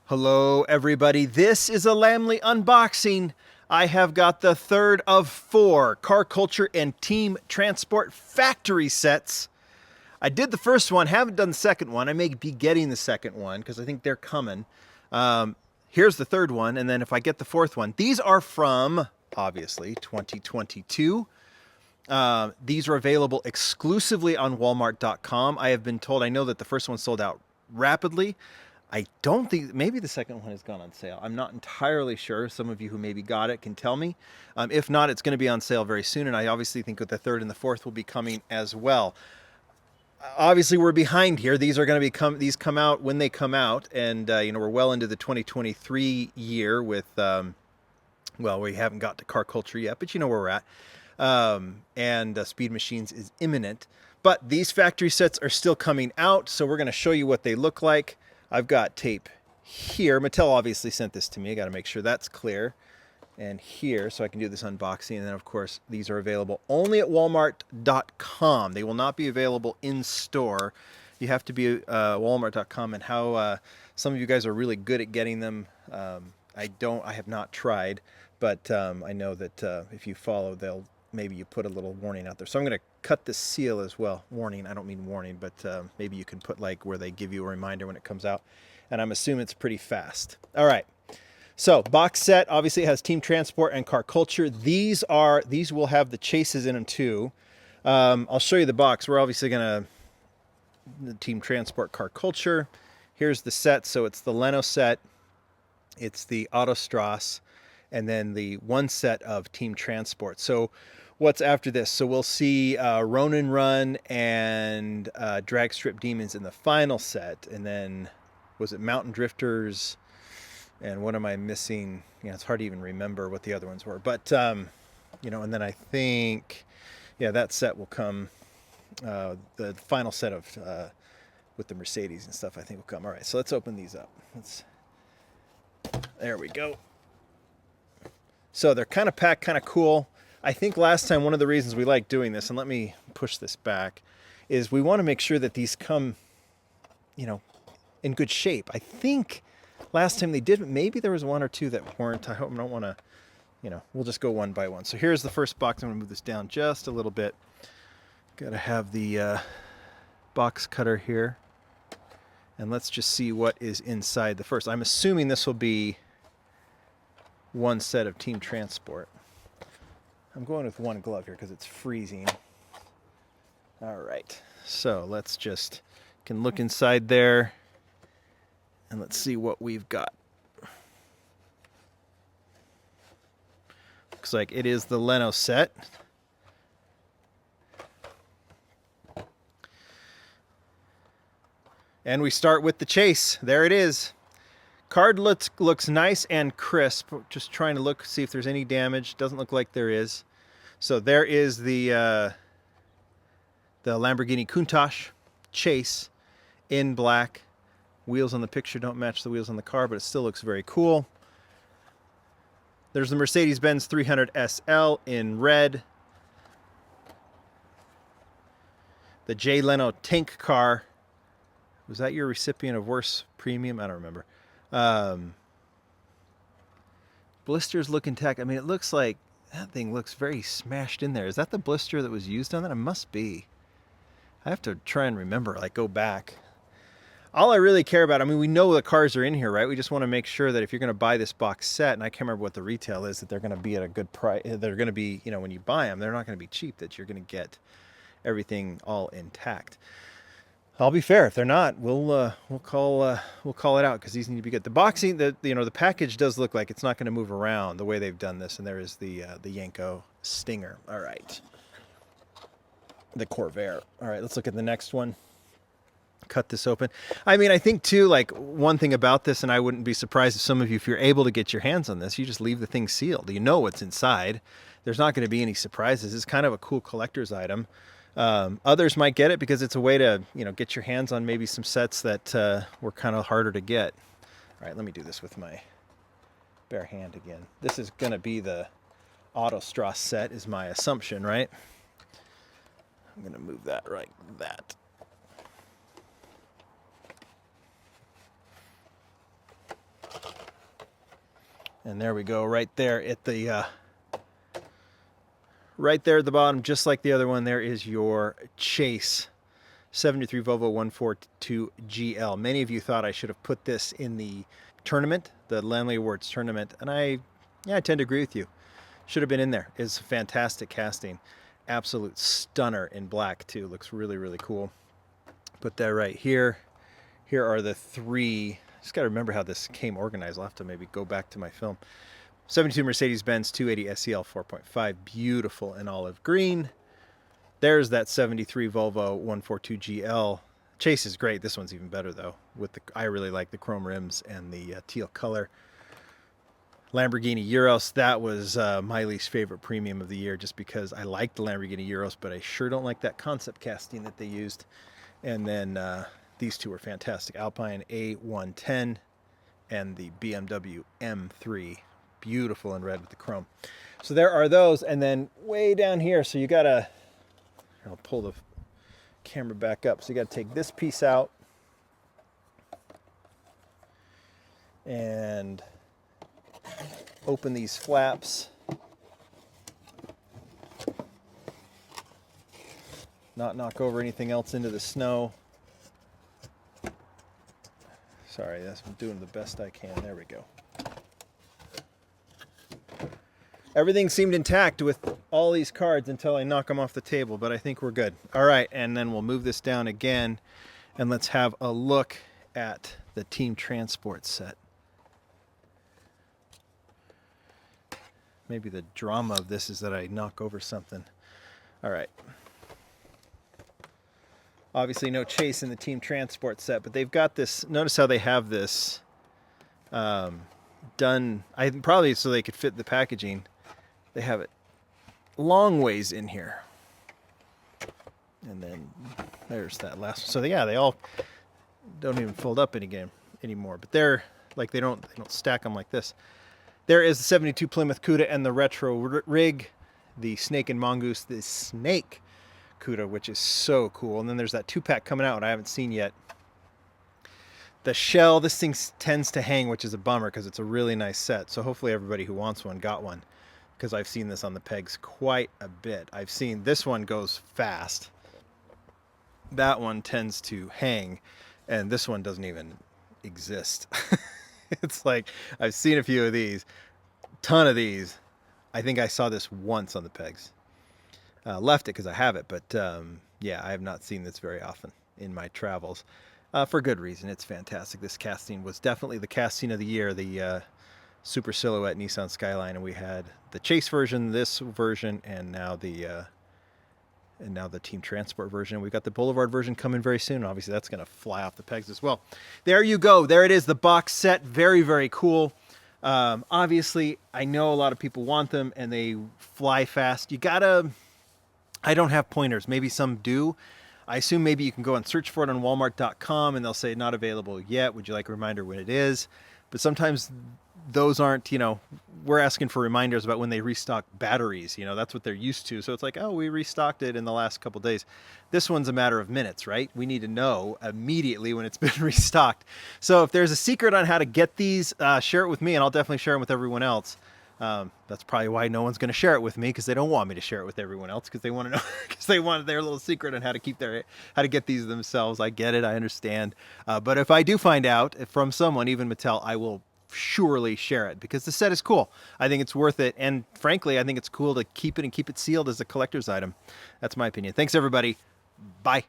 Hello, everybody. This is a Lamley unboxing. I have got the third of 4 Car Culture and Team Transport factory sets. I did the first one, haven't done the second one. I may be getting the second one because I think they're coming. Here's the third one, and then if I get the fourth one, these are from, obviously, 2022. These are available exclusively on Walmart.com. I have been told, I know that the first one sold out rapidly. I don't think, maybe the second one has gone on sale. I'm not entirely sure. Some of you who maybe got it can tell me. If not, it's going to be on sale very soon, and I obviously think that the third and the fourth will be coming as well. Obviously, we're behind here. These are going to these come out when they come out, and we're well into the 2023 year with, well, we haven't got to Car Culture yet, but you know where we're at. And Speed Machines is imminent. But these factory sets are still coming out, so we're going to show you what they look like. I've got tape here. Mattel obviously sent this to me. I got to make sure that's clear. And here, so I can do this unboxing. And then, of course, these are available only at Walmart.com. They will not be available in store. You have to be Walmart.com. And how some of you guys are really good at getting them. I have not tried, but I know that if you follow, maybe you put a little warning out there. So I'm going to cut the seal as well. Warning, I don't mean warning, but maybe you can put like where they give you a reminder when it comes out. And I'm assuming it's pretty fast. All right. So box set obviously has Team Transport and Car Culture. These will have the chases in them too. I'll show you the box. We're obviously going to the Team Transport Car Culture. Here's the set. So it's the Leno set. It's the Autostrasse. And then the one set of Team Transport. So what's after this? So we'll see Ronin Run and Drag Strip Demons in the final set. And then, was it Mountain Drifters? And what am I missing? It's hard to even remember what the other ones were. But, and then I think, that set will come. The final set of, with the Mercedes and stuff, I think will come. All right, so let's open these up. There we go. So they're kind of packed, kind of cool. I think last time one of the reasons we like doing this, and let me push this back, is we want to make sure that these come, in good shape. I think last time they did, maybe there was one or two that weren't. I don't want to, we'll just go one by one. So here's the first box. I'm going to move this down just a little bit. Got to have the box cutter here. And let's just see what is inside the first. I'm assuming this will be one set of Team Transport. I'm going with one glove here because it's freezing. All right, so let's can look inside there and let's see what we've got. Looks like it is the Leno set. And we start with the chase. There it is. Card looks nice and crisp. Just trying to see if there's any damage. Doesn't look like there is. So there is the Lamborghini Countach chase in black. Wheels on the picture don't match the wheels on the car, but it still looks very cool. There's the Mercedes-Benz 300 SL in red. The Jay Leno tank car. Was that your recipient of worse premium? I don't remember. Blisters look intact. I mean, it looks like that thing looks very smashed in there. Is that the blister that was used on that? It must be. I have to try and remember, go back. All I really care about, we know the cars are in here, right? We just want to make sure that if you're going to buy this box set, and I can't remember what the retail is, that they're going to be at a good price. They're going to be, when you buy them, they're not going to be cheap, that you're going to get everything all intact. I'll be fair. If they're not, we'll call it out because these need to be good. The boxing, the package does look like it's not going to move around the way they've done this. And there is the Yenko Stinger. All right, the Corvair. All right, let's look at the next one. Cut this open. I think too, one thing about this, and I wouldn't be surprised if some of you, if you're able to get your hands on this, you just leave the thing sealed. You know what's inside. There's not going to be any surprises. It's kind of a cool collector's item. Others might get it because it's a way to, get your hands on maybe some sets that were kind of harder to get. All right, let me do this with my bare hand again. This is going to be the Autostrasse set is my assumption, right? I'm going to move that right that. And there we go, right there at the right there at the bottom, just like the other one. There is your Chase 73 Volvo 142 GL. Many of you thought I should have put this in the tournament, the Lamley Awards tournament, and I tend to agree with you. Should have been in there. It's a fantastic casting. Absolute stunner in black too. Looks really, really cool. Put that right here. Here are the three. Just got to remember how this came organized. I'll have to maybe go back to my film. 72 Mercedes-Benz 280 SEL 4.5. Beautiful in olive green. There's that 73 Volvo 142 GL. Chase is great. This one's even better though. I really like the chrome rims and the teal color. Lamborghini Euros, that was my least favorite premium of the year just because I like the Lamborghini Euros, but I sure don't like that concept casting that they used. And then these two were fantastic. Alpine A110 and the BMW M3. Beautiful in red with the chrome. So there are those. And then way down here, so you gotta, I'll pull the camera back up. So you gotta take this piece out and open these flaps. Not knock over anything else into the snow. Sorry, I'm doing the best I can. There we go. Everything seemed intact with all these cards until I knock them off the table, but I think we're good. All right, and then we'll move this down again, and let's have a look at the Team Transport set. Maybe the drama of this is that I knock over something. All right. Obviously no Chase in the Team Transport set, but they've got this, notice how they have this done, probably so they could fit the packaging. They have it long ways in here. And then there's that last one. So yeah, they all don't even fold up anymore, but they're like, they don't stack them like this. There is the 72 Plymouth Cuda and the retro rig, the Snake and Mongoose, the Snake Cuda, which is so cool. And then there's that 2-pack coming out I haven't seen yet. The shell, this thing tends to hang, which is a bummer because it's a really nice set. So hopefully everybody who wants one got one, because I've seen this on the pegs quite a bit. I've seen this one goes fast. That one tends to hang, and this one doesn't even exist. It's like, I've seen a few of these, ton of these. I think I saw this once on the pegs. Left it because I have it, but yeah, I have not seen this very often in my travels. For good reason. It's fantastic. This casting was definitely the casting of the year, the Super Silhouette Nissan Skyline, and we had the Chase version, this version, and now the Team Transport version. We've got the Boulevard version coming very soon. Obviously, that's going to fly off the pegs as well. There you go. There it is, the box set. Very, very cool. Obviously, I know a lot of people want them, and they fly fast. You gotta... I don't have pointers. Maybe some do. I assume maybe you can go and search for it on Walmart.com, and they'll say not available yet. Would you like a reminder when it is? But sometimes those aren't, we're asking for reminders about when they restock batteries. That's what they're used to. So it's like, oh, we restocked it in the last couple days. This one's a matter of minutes, right? We need to know immediately when it's been restocked. So if there's a secret on how to get these, share it with me, and I'll definitely share them with everyone else. That's probably why no one's going to share it with me, because they don't want me to share it with everyone else, because they want to know, because they want their little secret on how to get these themselves. I get it. I understand. But if I do find out from someone, even Mattel, I will surely share it, because the set is cool. I think it's worth it. And frankly, I think it's cool to keep it and keep it sealed as a collector's item. That's my opinion. Thanks everybody. Bye.